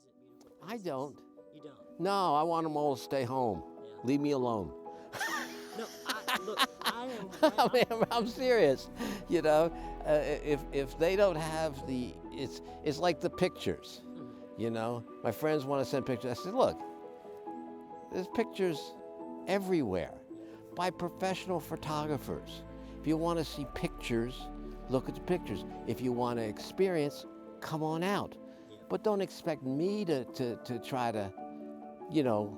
visit beautiful I places? don't. You don't? No, I want them all to stay home. Yeah. Leave me alone. No, look, I am. I mean, I'm serious. You know, if they don't have the, it's like the pictures. You know, my friends want to send pictures. I said, look, there's pictures everywhere by professional photographers. If you want to see pictures, look at the pictures. If you want to experience, come on out. But don't expect me to try to, you know,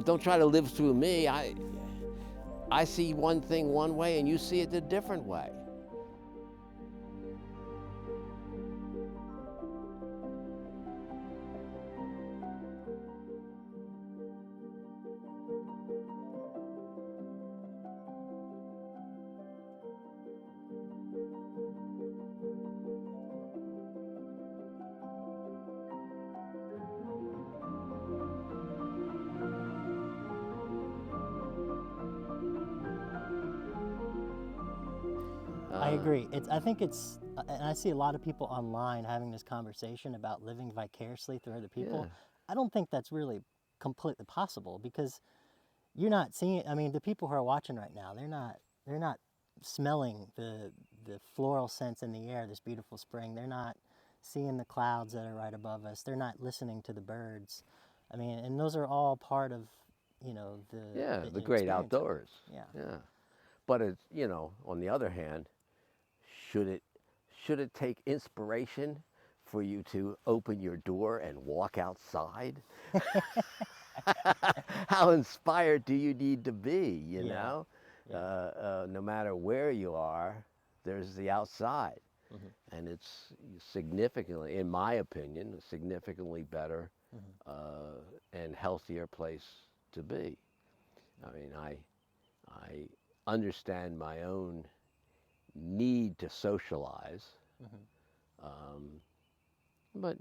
don't try to live through me. I see one thing one way and you see it a different way. I agree. I think it's, and I see a lot of people online having this conversation about living vicariously through other people. Yeah. I don't think that's really completely possible because you're not seeing. I mean, the people who are watching right now, they're not smelling the floral scents in the air, this beautiful spring. They're not seeing the clouds that are right above us. They're not listening to the birds. I mean, and those are all part of, the great experience. outdoors. Yeah. But it's, on the other hand, should it take inspiration for you to open your door and walk outside? How inspired do you need to be, you know? No matter where you are, there's the outside. And it's significantly, in my opinion, a significantly better and healthier place to be. I mean, I understand my own need to socialize, but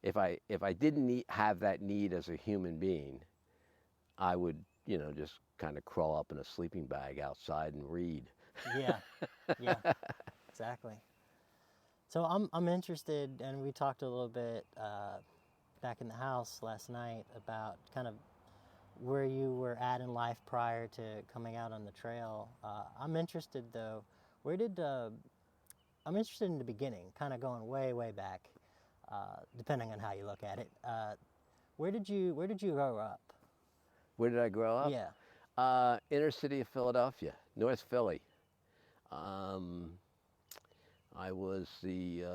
if I didn't have that need as a human being, I would just kind of crawl up in a sleeping bag outside and read. Yeah, exactly. So I'm interested, and we talked a little bit back in the house last night about kind of where you were at in life prior to coming out on the trail. I'm interested though, I'm interested in the beginning, kind of going way back, depending on how you look at it. Where did you grow up? Where did I grow up? Yeah. Inner city of Philadelphia, North Philly. I was the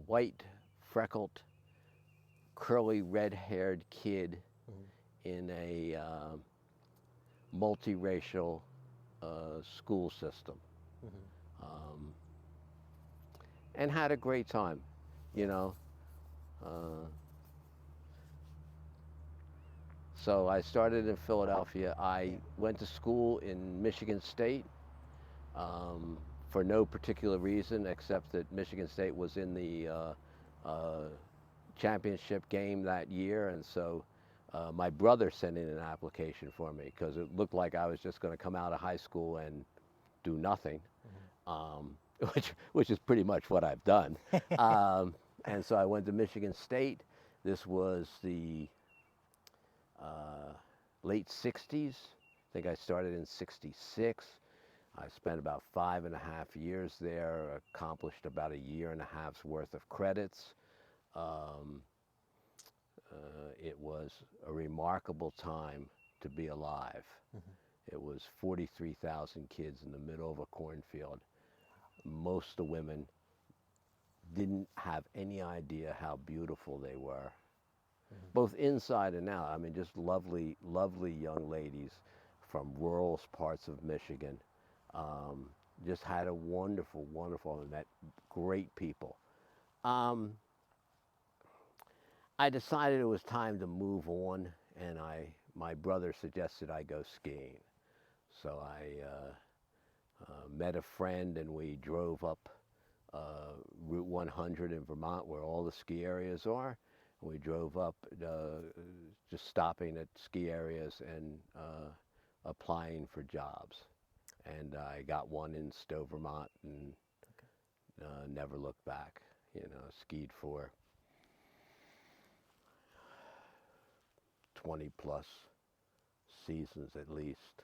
white, freckled, curly, red-haired kid in a multiracial school system, and had a great time, you know. So I started in Philadelphia. I went to school in Michigan State for no particular reason except that Michigan State was in the championship game that year, and so my brother sent in an application for me because it looked like I was just going to come out of high school and do nothing, which is pretty much what I've done. And so I went to Michigan State. This was the late 60s. I think I started in 66. I spent about 5.5 years there, accomplished about 1.5 years worth of credits. It was a remarkable time to be alive. It was 43,000 kids in the middle of a cornfield. Most of the women didn't have any idea how beautiful they were, both inside and out. I mean, just lovely, lovely young ladies from rural parts of Michigan. Just had a wonderful, wonderful, and met great people. I decided it was time to move on, and my brother suggested I go skiing. So I met a friend, and we drove up Route 100 in Vermont, where all the ski areas are. We drove up, just stopping at ski areas and applying for jobs. and I got one in Stowe, Vermont, and never looked back. You know, skied for 20 plus seasons at least.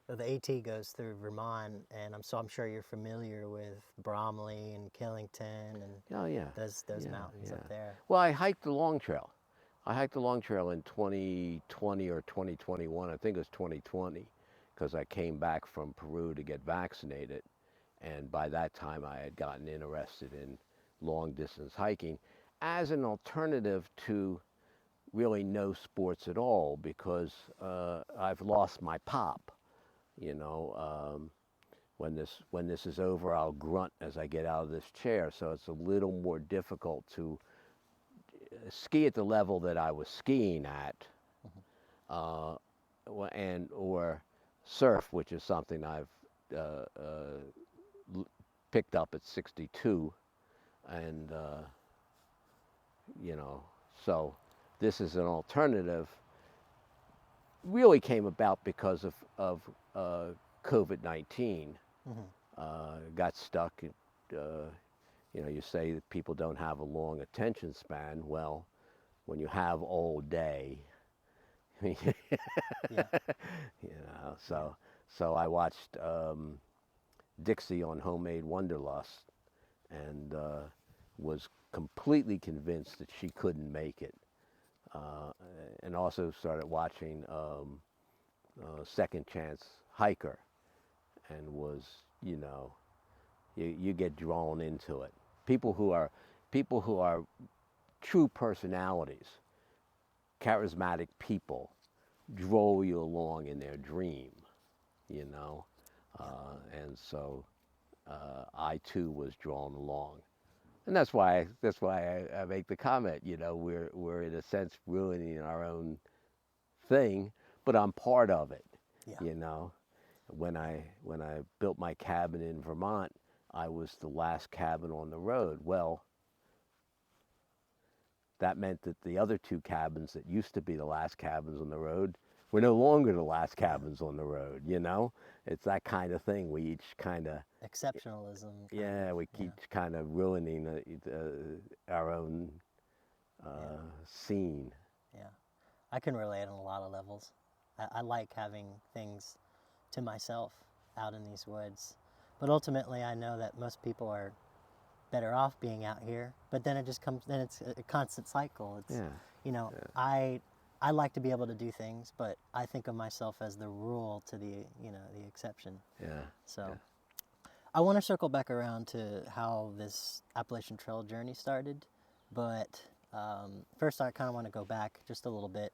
So the AT goes through Vermont, and I'm sure you're familiar with Bromley and Killington and Oh yeah, those yeah, mountains yeah. up there. Well, I hiked the Long Trail. I hiked the Long Trail in 2020 or 2021. I think it was 2020, because I came back from Peru to get vaccinated, and by that time I had gotten interested in long distance hiking as an alternative to really no sports at all, because I've lost my pop. You know, when this is over, I'll grunt as I get out of this chair. So it's a little more difficult to ski at the level that I was skiing at, or surf, which is something I've picked up at 62, and you know, so this is an alternative. Really came about because of COVID-19. Got stuck. You know, you say that people don't have a long attention span. Well, when you have all day, Yeah. you know, so I watched Dixie on Homemade Wonderlust, and was completely convinced that she couldn't make it. And also started watching Second Chance Hiker, and was, you know, you get drawn into it. People who are true personalities, charismatic people, draw you along in their dream, you know, and so I too was drawn along. And that's why I make the comment. You know, we're in a sense ruining our own thing, but I'm part of it. Yeah. You know, when I built my cabin in Vermont, I was the last cabin on the road. Well, that meant that the other two cabins that used to be the last cabins on the road were no longer the last cabins on the road. You know, it's that kind of thing. We each kind of Exceptionalism. yeah, we keep kind of ruining our own scene. Yeah. I can relate on a lot of levels. I like having things to myself out in these woods. But ultimately, I know that most people are better off being out here. But then then it's a constant cycle. It's, Yeah. you know, I like to be able to do things, but I think of myself as the rule to the exception. Yeah. So Yeah. I want to circle back around to how this Appalachian Trail journey started. But first, I kind of want to go back just a little bit.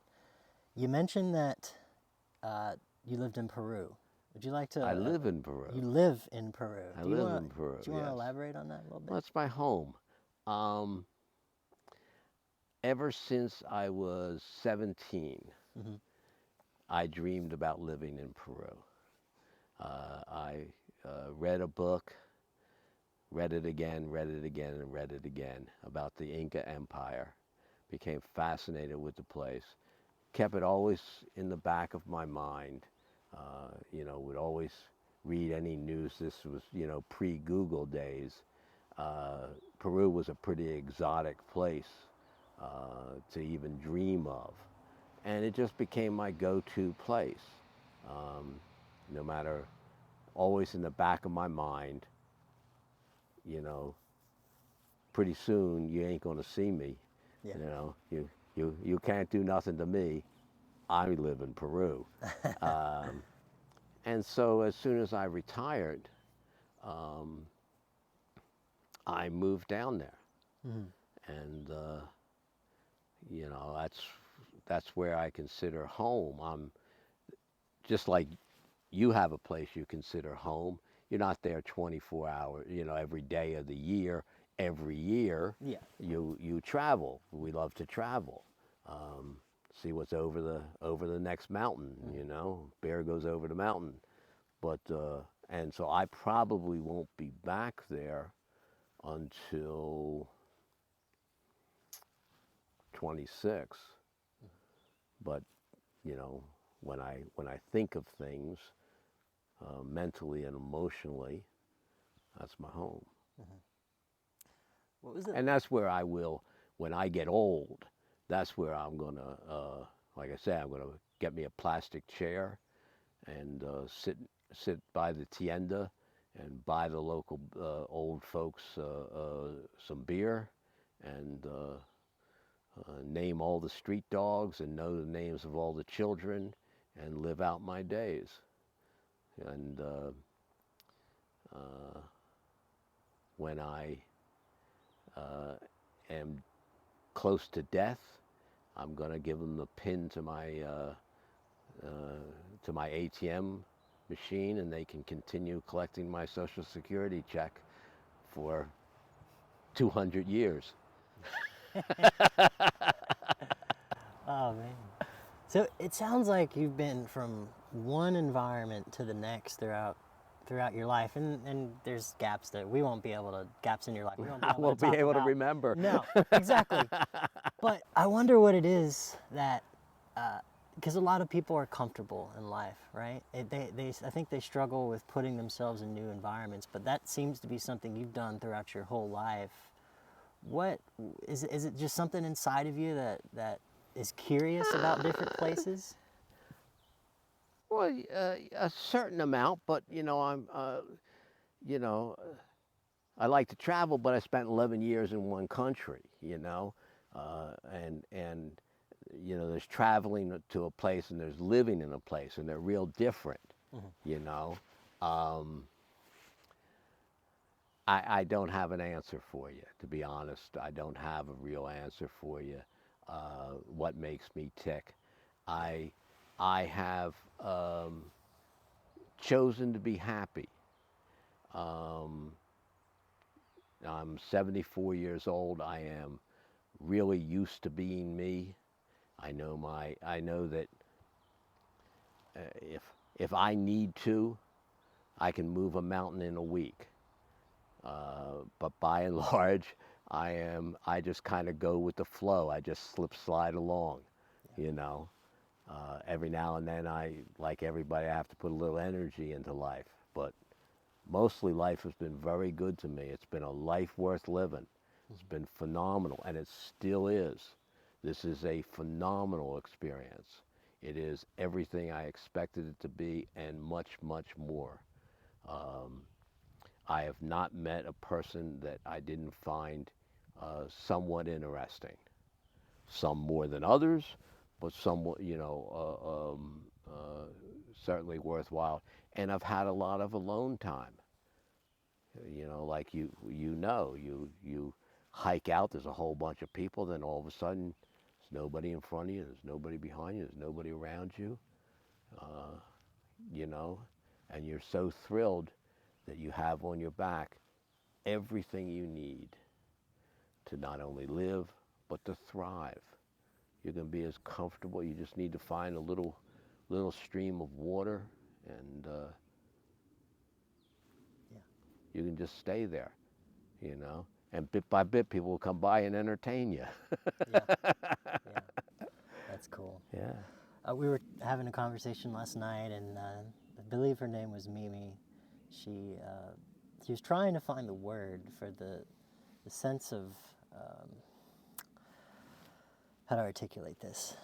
You mentioned that you lived in Peru. Would you like to? I live in Peru. You live in Peru. I live in Peru. Do you want to yes. elaborate on that a little bit? Well, it's my home. Ever since I was 17, Mm-hmm. I dreamed about living in Peru. I read a book, read it again, and read it again about the Inca Empire. Became fascinated with the place. Kept it always in the back of my mind. You know, would always read any news. This was, you know, pre-Google days. Peru was a pretty exotic place to even dream of. And it just became my go-to place. No matter, always in the back of my mind, you know, pretty soon you ain't gonna see me. Yeah. You know, you can't do nothing to me. I live in Peru. And so as soon as I retired, I moved down there. Mm-hmm. And, you know, that's where I consider home. I'm just like you have a place you consider home. You're not there 24 hours, you know, every day of the year. Every year, Yeah. you travel. We love to travel. See what's over the next mountain. Mm-hmm. You know, bear goes over the mountain. But and so I probably won't be back there until 26. But you know, when I think of things, mentally and emotionally, that's my home. What was it? And that's where I will, when I get old, that's where I'm going to, like I say, I'm going to get me a plastic chair and sit by the tienda and buy the local old folks some beer and name all the street dogs and know the names of all the children and live out my days. And when I am close to death, I'm going to give them the pin to my ATM machine, and they can continue collecting my Social Security check for 200 years. Oh man. So it sounds like you've been from one environment to the next throughout your life, and there's gaps that we won't be able to gaps in your life. We won't be I able won't to be talk able to about. remember. No, exactly. But I wonder what it is that, because a lot of people are comfortable in life, right? I think they struggle with putting themselves in new environments, but that seems to be something you've done throughout your whole life. What is it? Is it just something inside of you that is curious about different places? Well, a certain amount, but you know, I like to travel, but I spent 11 years in one country, and there's traveling to a place and there's living in a place, and they're real different, you know. Um, I don't have an answer for you, to be honest. I don't have a real answer for you. What makes me tick? I I have chosen to be happy. Um, I'm 74 years old. I am really used to being me. I know that if I need to, I can move a mountain in a week. But by and large, I just kind of go with the flow. I just slide along, you know. Every now and then like everybody, I have to put a little energy into life. But mostly life has been very good to me. It's been a life worth living. It's been phenomenal, and it still is. This is a phenomenal experience. It is everything I expected it to be and much, much more. Um, I have not met a person that I didn't find somewhat interesting. Some more than others, but somewhat, certainly worthwhile. And I've had a lot of alone time. Like you hike out. There's a whole bunch of people. Then all of a sudden, there's nobody in front of you. There's nobody behind you. There's nobody around you. Uh, you know, and you're so thrilled that you have on your back everything you need to not only live but to thrive. You're going to be as comfortable. You just need to find a little stream of water, and Yeah. you can just stay there, you know. And bit by bit, people will come by and entertain you. Yeah. Yeah. That's cool. Yeah. We were having a conversation last night, and I believe her name was Mimi. She was trying to find the word for the sense of how to articulate this.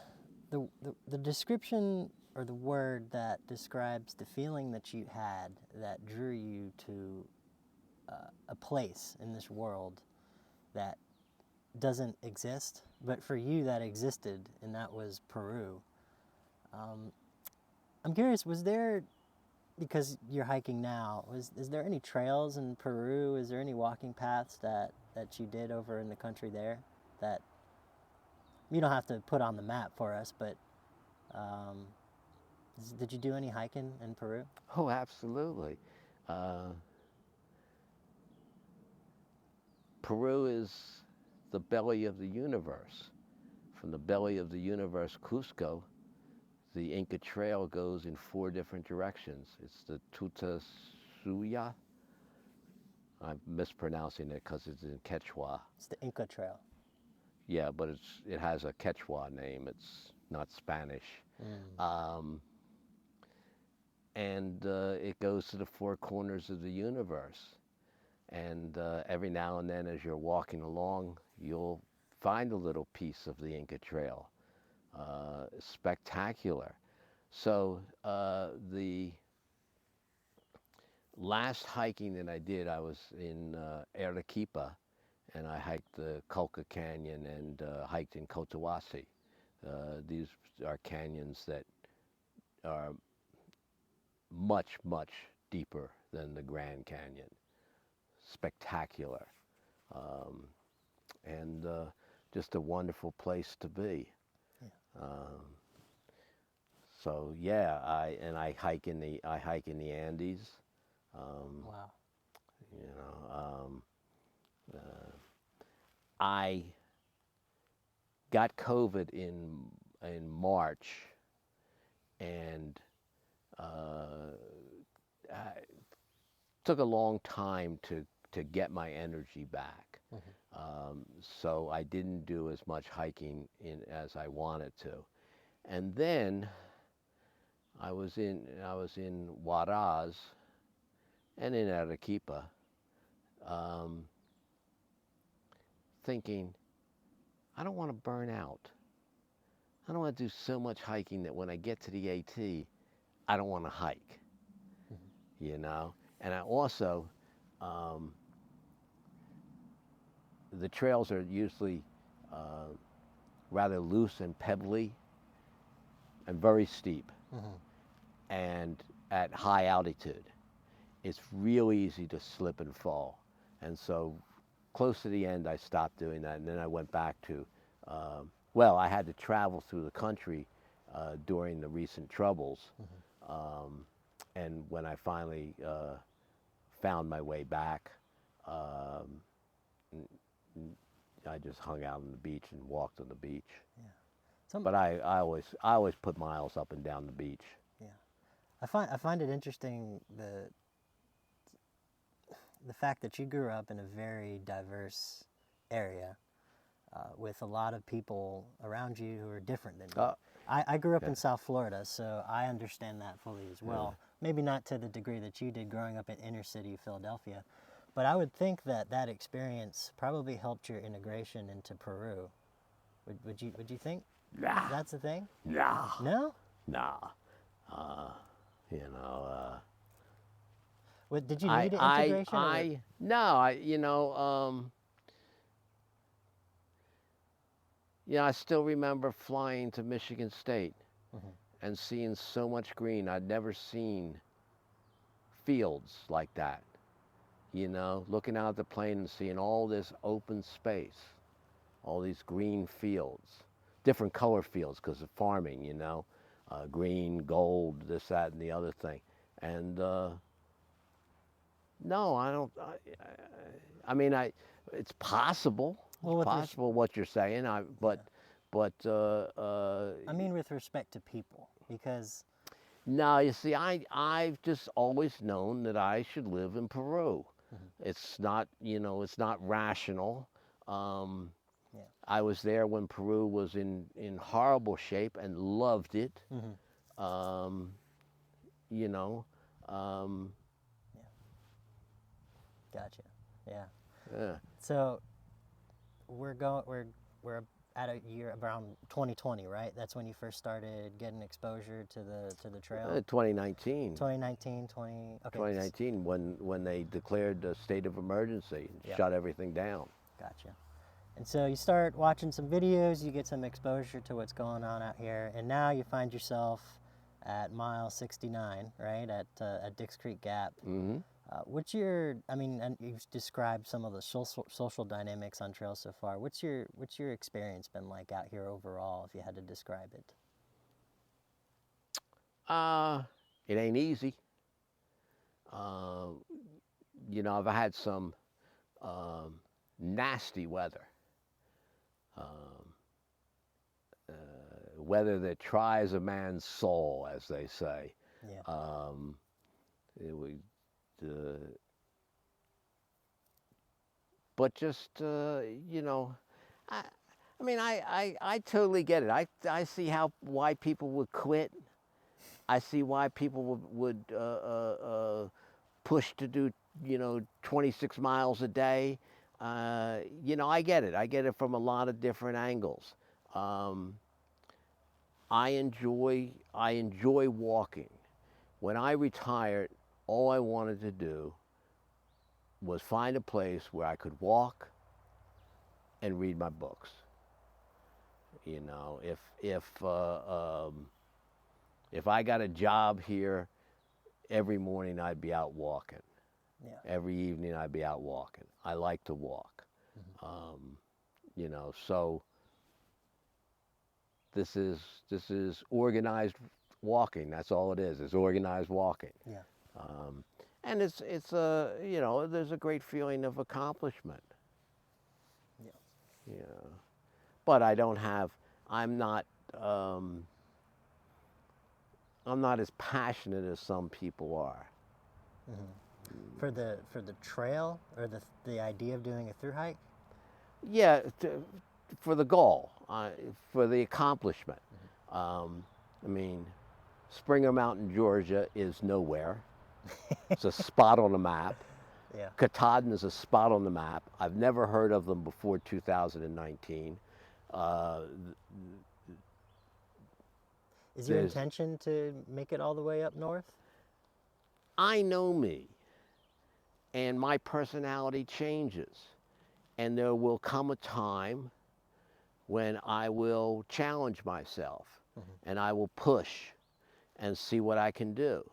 The description or the word that describes the feeling that you had that drew you to a place in this world that doesn't exist, but for you that existed, and that was Peru. I'm curious, was there, because you're hiking now, is there any trails in Peru? Is there any walking paths that you did over in the country there that you don't have to put on the map for us, but um, did you do any hiking in Peru? Oh, absolutely. Uh, Peru is the belly of the universe. From the belly of the universe, Cusco, the Inca Trail goes in 4 different directions. It's the Tutasuya. I'm mispronouncing it because it's in Quechua. It's the Inca Trail. Yeah, but it has a Quechua name. It's not Spanish. Mm. Um, and it goes to the four corners of the universe. And every now and then, as you're walking along, you'll find a little piece of the Inca Trail. Spectacular. So the last hiking that I did, I was in Arequipa, and I hiked the Colca Canyon and hiked in Cotahuasi. These are canyons that are much, much deeper than the Grand Canyon. Spectacular. Um, and just a wonderful place to be. Yeah. So yeah, I hike in the Andes. Wow. You know, I got COVID in March, and I took a long time to get my energy back. So I didn't do as much hiking as I wanted to. And then I was in Huaraz and in Arequipa, thinking, I don't want to burn out. I don't want to do so much hiking that when I get to the AT, I don't want to hike, you know? And I also, the trails are usually rather loose and pebbly and very steep. And at high altitude, it's real easy to slip and fall. And so close to the end, I stopped doing that. And then I went back to, well, I had to travel through the country during the recent troubles. And when I finally found my way back, I just hung out on the beach and walked on the beach. Yeah. But I always put miles up and down the beach. Yeah. I find it interesting the fact that you grew up in a very diverse area with a lot of people around you who are different than you. I grew up in South Florida, so I understand that fully as well. Maybe not to the degree that you did growing up in inner city Philadelphia, but I would think that that experience probably helped your integration into Peru. Would you think that's the thing? Nah. No? Nah. You know. What, did you need an integration? No. I still remember flying to Michigan State and seeing so much green. I'd never seen fields like that. You know, looking out at the plane and seeing all this open space, all these green fields, different color fields because of farming, you know, green, gold, this, that, and the other thing. And no, I don't. I mean, it's possible. Well, it's possible what you're saying. But I mean, with respect to people, because no, you see, I've just always known that I should live in Peru. It's not, it's not rational. I was there when Peru was in horrible shape and loved it. You know. Gotcha. Yeah. Yeah. So we're at a year around 2020, right? That's when you first started getting exposure to the trail. 2019. 2019, 20. Okay. 2019, when they declared a state of emergency and shut everything down. Gotcha. And so you start watching some videos, you get some exposure to what's going on out here, and now you find yourself at mile 69, right, at Dix Creek Gap. What's your, I mean, and you've described some of the social dynamics on trails so far. What's your experience been like out here overall, if you had to describe it? It ain't easy. I've had some nasty weather. Weather that tries a man's soul, as they say. Yeah. But just, I mean, I totally get it. I see why people would quit. I see why people would push to do, 26 miles a day. I get it. I get it from a lot of different angles. Um, I enjoy walking. When I retired, all I wanted to do was find a place where I could walk and read my books. If I got a job here, every morning I'd be out walking. Yeah. Every evening I'd be out walking. I like to walk. So this is organized walking. That's all it is. It's organized walking. Yeah. And there's a great feeling of accomplishment. Yeah. Yeah. But um, I'm not as passionate as some people are. For the trail, or the idea of doing a through hike. Yeah, for the goal, for the accomplishment. I mean, Springer Mountain, Georgia is nowhere. It's a spot on the map. Yeah. Katahdin is a spot on the map. I've never heard of them before 2019. Is your intention to make it all the way up north? I know me, and my personality changes. And there will come a time when I will challenge myself, and I will push and see what I can do.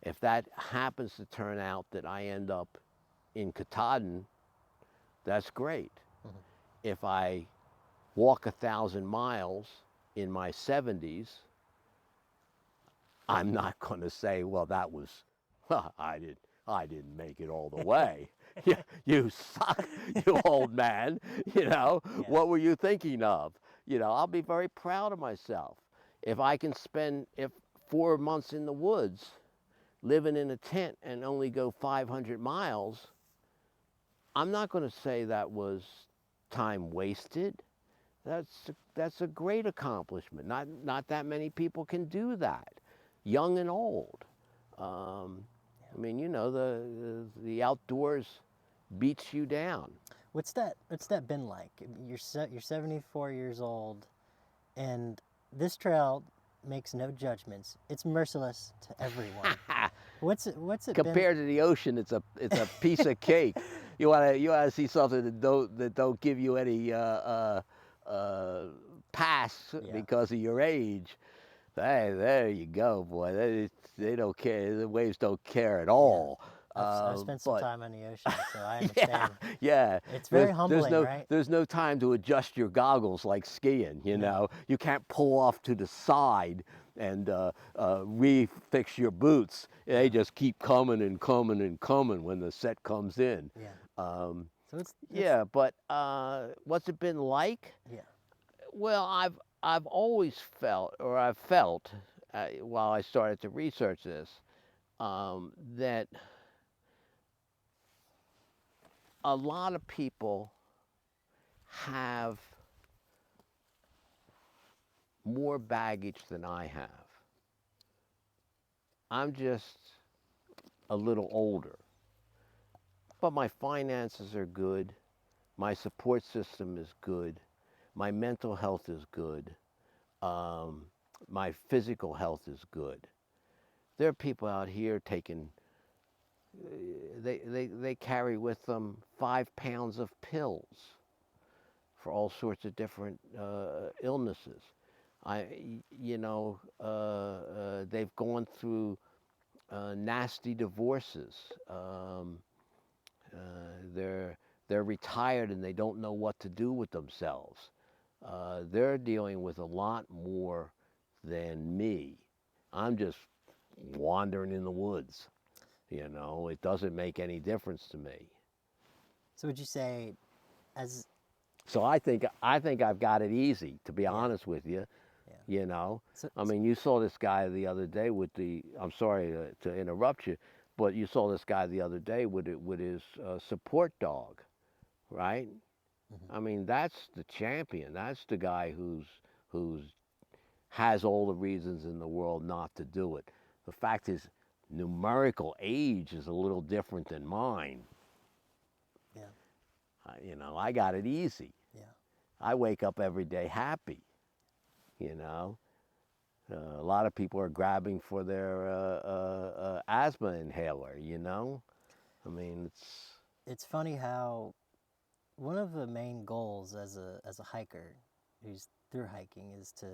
If that happens to turn out that I end up in Katahdin, that's great. If I walk 1,000 miles in my 70s, I'm not going to say, well, I didn't make it all the way. You suck, you old man. What were you thinking of? I'll be very proud of myself. If I can spend 4 months in the woods, living in a tent, and only go 500 miles, I'm not going to say that was time wasted. That's a great accomplishment. Not that many people can do that, young and old. The outdoors beats you down. What's that been like? You're 74 years old, and this trail makes no judgments. It's merciless to everyone. What's it Compared to the ocean, it's a piece of cake. You wanna see something that don't give you any pass because of your age. Hey, there you go, boy. They don't care. The waves don't care at all. I've spent some time on the ocean, so I understand. Yeah. It's very humbling, right? There's no time to adjust your goggles like skiing, You can't pull off to the side and refix your boots. They just keep coming and coming and coming when the set comes in. Yeah. But what's it been like? Yeah. Well, I've always felt, or I've felt, while I started to research this, that a lot of people have more baggage than I have. I'm just a little older, but my finances are good, my support system is good, my mental health is good, my physical health is good. There are people out here taking, they carry with them 5 pounds of pills for all sorts of different illnesses. They've gone through nasty divorces. They're retired and they don't know what to do with themselves. They're dealing with a lot more than me. I'm just wandering in the woods. It doesn't make any difference to me. So would you say, So I think I've got it easy, to be honest with you. Yeah. You saw this guy the other day with I'm sorry to interrupt you, but you saw this guy the other day with his support dog, right? That's the champion. That's the guy who's has all the reasons in the world not to do it. The fact his numerical age is a little different than mine. Yeah. You know, I got it easy. Yeah. I wake up every day happy. You know, a lot of people are grabbing for their asthma inhaler. You know, I mean, It's funny how one of the main goals as a hiker who's through hiking is to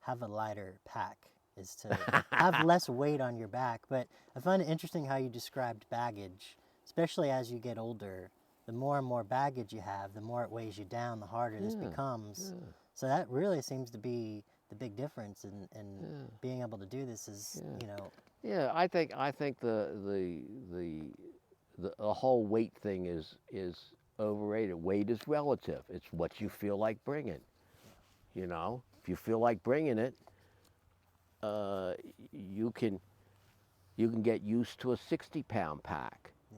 have a lighter pack, is to have less weight on your back. But I find it interesting how you described baggage, especially as you get older. The more and more baggage you have, the more it weighs you down, the harder this becomes. yeah. So that really seems to be the big difference in Yeah. being able to do this is, Yeah. you know. Yeah, I think the whole weight thing is overrated. Weight is relative. It's what you feel like bringing. You know, if you feel like bringing it, you can get used to a 60-pound pack. Yeah.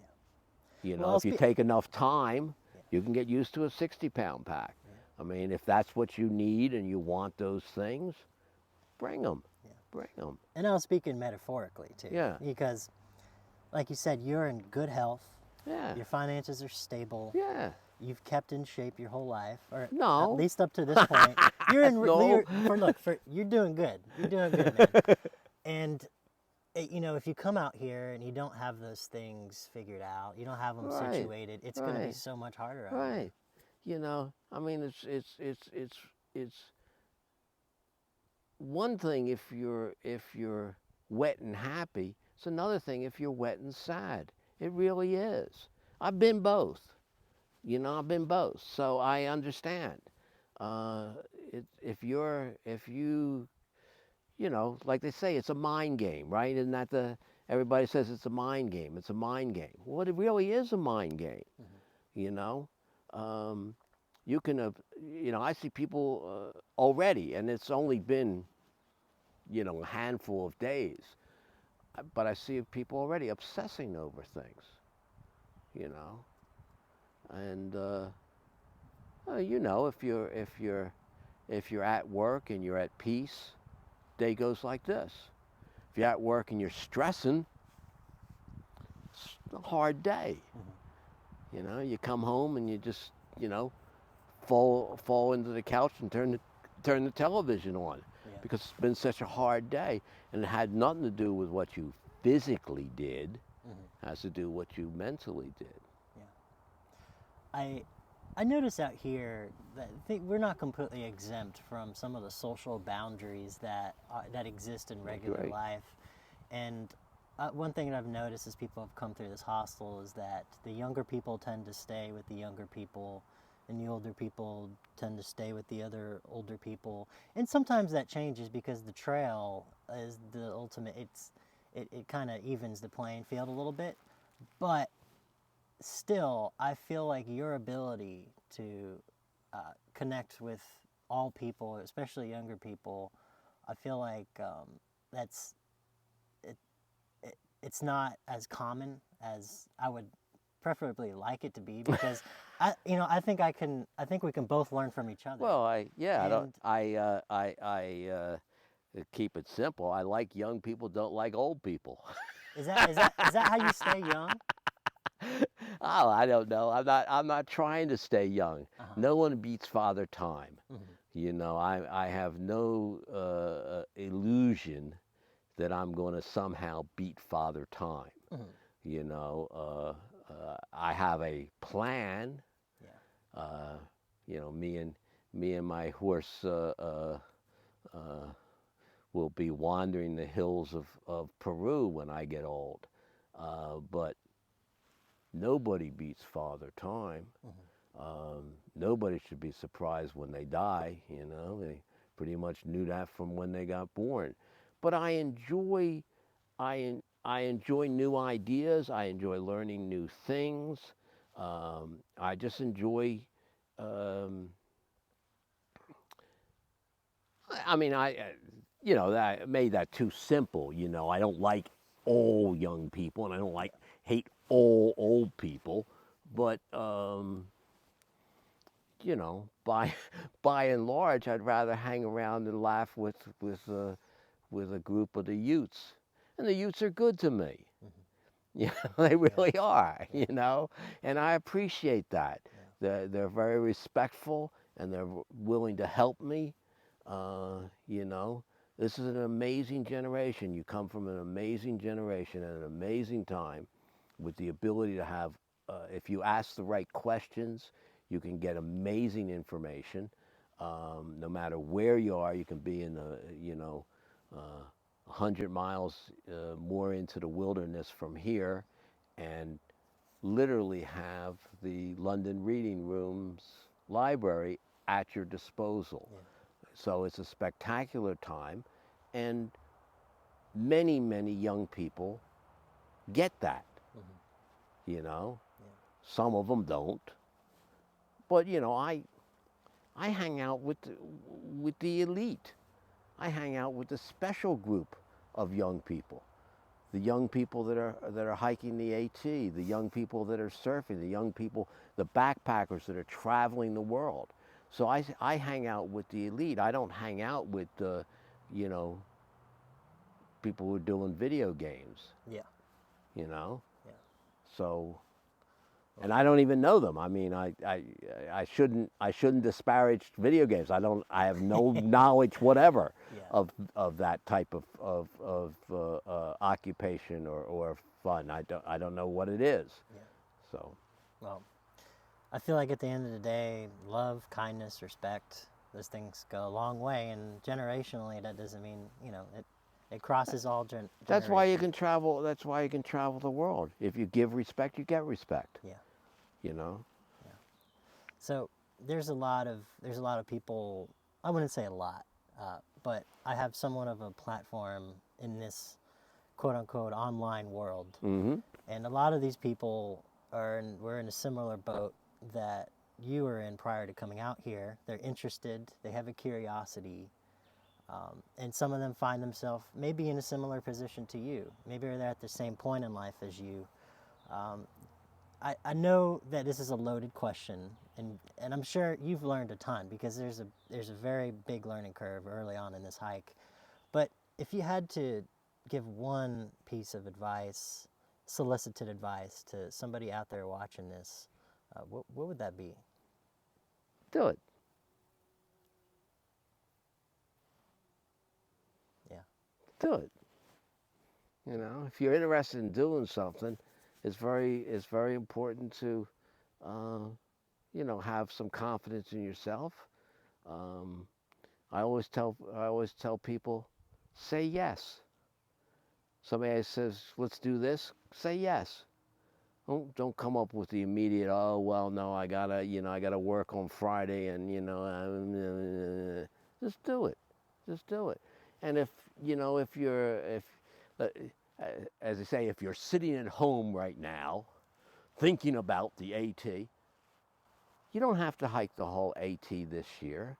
You know, Well, if you take enough time, Yeah. you can get used to a 60-pound pack. Yeah. I mean, if that's what you need and you want those things, bring them. Yeah. Bring them. And I was speaking metaphorically too. Yeah. Because, like you said, you're in good health. Yeah. Your finances are stable. Yeah. You've kept in shape your whole life, or No. at least up to this point. You're in. No. You're doing good. You're doing good, man. And you know, if you come out here and you don't have those things figured out, you don't have them Right. situated, it's going to be Right. so much harder. Out Right. You know, I mean, it's one thing if you're wet and happy. It's another thing if you're wet and sad. It really is. I've been both. You know, I've been both, so I understand. If you know, like they say, it's a mind game, right? Isn't that everybody says it's a mind game. It's a mind game. Well, it really is a mind game. Mm-hmm. You know, you can, you know, I see people already, and it's only been, you know, a handful of days, but I see people already obsessing over things. You know, and you know, if you're at work and you're at peace, day goes like this. If you're at work and you're stressing, it's a hard day. Mm-hmm. You know, you come home and you just, you know, fall into the couch and turn the television on. Yeah. Because it's been such a hard day, and it had nothing to do with what you physically did. Mm-hmm. It has to do with what you mentally did. I notice out here that we're not completely exempt from some of the social boundaries that exist in regular Right. life. And one thing that I've noticed as people have come through this hostel is that the younger people tend to stay with the younger people, and the older people tend to stay with the other older people. And sometimes that changes because the trail is the ultimate. It kind of evens the playing field a little bit, but still, I feel like your ability to connect with all people, especially younger people, I feel like it's not as common as I would preferably like it to be, because I think we can both learn from each other. Well, I keep it simple. I like young people, don't like old people. Is that how you stay young? Oh, I don't know. I'm not trying to stay young. Uh-huh. No one beats Father Time. Mm-hmm. You know, I have no illusion that I'm going to somehow beat Father Time. Mm-hmm. You know, I have a plan. Yeah. You know, me and my horse will be wandering the hills of Peru when I get old. But nobody beats Father Time. Mm-hmm. Nobody should be surprised when they die. You know, they pretty much knew that from when they got born. But I enjoy new ideas. I enjoy learning new things. I just enjoy. I mean, you know, I made that too simple. You know, I don't like all young people, and I don't hate all old people. But you know, by and large, I'd rather hang around and laugh with a group of the youths and the youths are good to me. Mm-hmm. You know, they really are, you know, and I appreciate that. Yeah. They're very respectful, and they're willing to help me. You know, this is an amazing generation. You come from an amazing generation at an amazing time with the ability to have, if you ask the right questions, you can get amazing information. No matter where you are, you can be in the, you know, 100 miles more into the wilderness from here and literally have the London Reading Room's library at your disposal. Yeah. So it's a spectacular time, and many, many young people get that, Mm-hmm. you know. Yeah. Some of them don't. But, you know, I hang out with the elite. I hang out with a special group of young people. The young people that are hiking the AT, the young people that are surfing, the young people, the backpackers that are traveling the world. So I hang out with the elite. I don't hang out with the, you know, people who are doing video games, Yeah. you know. Yeah. So, and I don't even know them. I mean, I shouldn't disparage video games. I have no knowledge whatever Yeah. of that type of occupation or fun. I don't know what it is. Yeah. So, Well, I feel like at the end of the day, love, kindness, respect, those things go a long way, and generationally, that doesn't mean, you know, it crosses all that's why you generations. can travel. That's why you can travel the world. If you give respect, you get respect. Yeah. You know. Yeah. So there's a lot of people. I wouldn't say a lot, but I have somewhat of a platform in this quote unquote online world, Mm-hmm. and a lot of these people we're in a similar boat that you were in prior to coming out here. They're interested. They have a curiosity. And some of them find themselves maybe in a similar position to you. Maybe they're at the same point in life as you. Um, I know that this is a loaded question, and I'm sure you've learned a ton because there's a very big learning curve early on in this hike. But if you had to give one piece of advice, solicited advice to somebody out there watching this, what would that be? Do it. Yeah. Do it. You know, if you're interested in doing something, it's very important to, uh, you know, have some confidence in yourself. Um, I always tell people, say yes. Somebody says, let's do this. Say yes. Don't come up with the immediate, oh well, no, I gotta work on Friday, and just do it. Just do it. And if you know if uh, as I say, if you're sitting at home right now thinking about the AT, you don't have to hike the whole AT this year.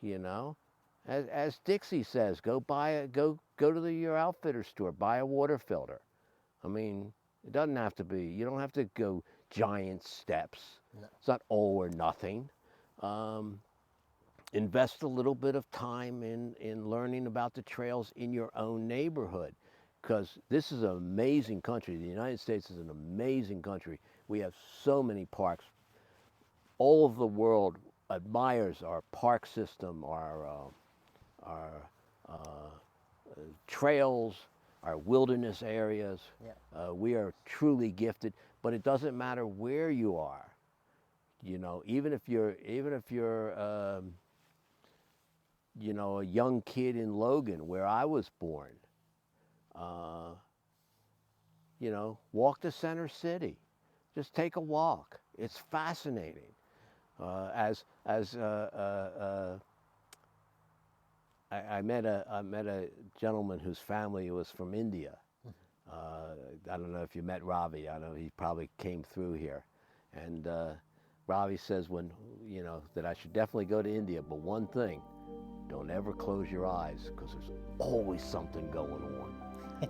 You know, as Dixie says, go to your outfitter store, buy a water filter. I mean, it doesn't have to be. You don't have to go giant steps. No. It's not all or nothing. Um, Invest a little bit of time in learning about the trails in your own neighborhood, because this is an amazing country. The United States is an amazing country. We have so many parks. All of the world admires our park system, our trails, our wilderness areas. Yeah. We are truly gifted, but it doesn't matter where you are. You know, even if you're you know, a young kid in Logan, where I was born. Uh, you know, walk to Center City. Just take a walk. It's fascinating. As I met a gentleman whose family was from India. I don't know if you met Ravi. I know he probably came through here, and Ravi says you know that I should definitely go to India, but one thing, don't ever close your eyes, because there's always something going on.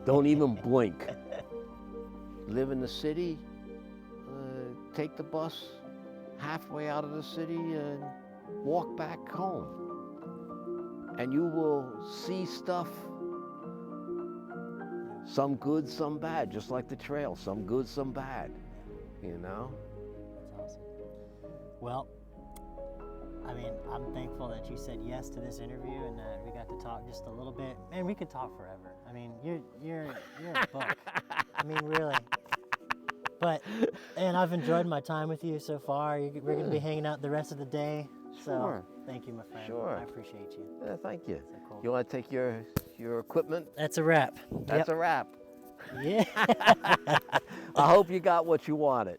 Don't even blink. Live in the city, take the bus halfway out of the city and walk back home. And you will see stuff Some good, some bad, just like the trail. Some good, some bad, you know? That's awesome. Well, I mean, I'm thankful that you said yes to this interview and that we got to talk just a little bit. Man, we could talk forever. I mean, you're a book. I mean, really. But, and I've enjoyed my time with you so far. We're going to be hanging out the rest of the day. Sure. So, thank you, my friend. Sure. I appreciate you. Yeah, thank you. So cool. You want to take your equipment? That's a wrap. That's Yep. a wrap. Yeah. I hope you got what you wanted.